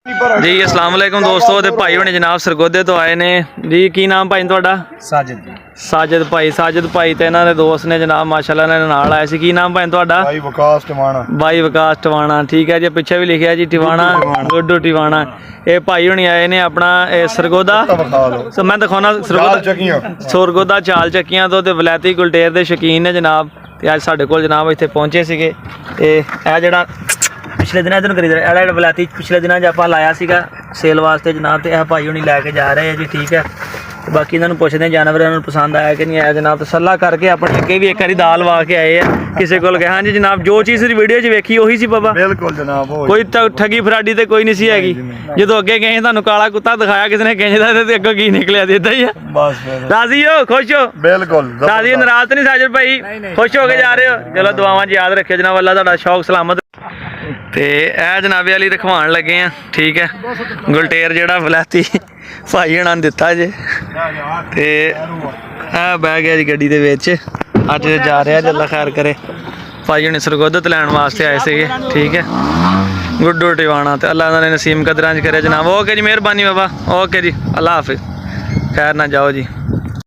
जी अस्सलाम वालेकुम दोस्तों ते भाई होने जनाब सरगोदे तो आए ने जी। की नाम भाई तुहाडा? साजिद भाई ते इन्हां दे दोस्त ने जनाब माशाल्लाह इन्हां दे नाल आए सी। की नाम भाई तुहाडा? भाई विकास टवाणा ठीक है जी। पिछे भी लिखिया जी टिवाणा गुड्डू टिवाणा। ये भाई होनी आए ने अपना सरगोदा मैं दिखाना सरगोदा चाल चक्कियां तो वलैती गुलटेर दे शौकीन ने जनाब। ते अज साडे कोल जनाब इत्थे पहुंचे सीगे। ते ए जेहड़ा पिछले दिन इधर करी जेहड़ा वलैती पिछले दिनों च आपां लाया सीगा सेल वास्ते जनाब। तो यह भाई होनी लैके जा रहे हैं जी ठीक है। बाकी इन्होंने पुछते हैं जानवर इन्होंने पसंद आया कि नहीं आया जनाब। तो सलाह करके अपने अगे भी एक बारी दाल वा के आए हैं किसी को हाँ जी जनाब। जो चीज़ वीडियो च वेखी उही सी बाबा? बिल्कुल जनाब। कोई ठगी फराडी तो कोई नहीं सी हैगी। जो अगे गए तुहानू काला कुत्ता दिखाया किसी ने किंज दा ते अगों की निकलिया देता ही है। बस राजी हो खुश हो? बिल्कुल राजी हो नाराज तो नहीं साजिद भाई? खुश हो के जा रहे हो? चलो दुआवां याद रखियो जनाब। अल्लाह तुहाडा शौक सलामत। तो यह जनाबे वाली रखवाण लगे हैं ठीक है। गुलटेर जेड़ा वलैती भाई हणा दिता जे। तो यह बह गया जी गड्डी दे विच। अज जा रहा जी अल्लाह खैर करे। भाई हणी सरगोदत लैन वास्ते आए थे ठीक है। गुड्डू टिवाणा तो अल्लाह ने नसीम कदरां च करे जनाब। ओके जी मेहरबानी बाबा। ओके जी अल्लाह हाफिज़। खैर ना जाओ जी।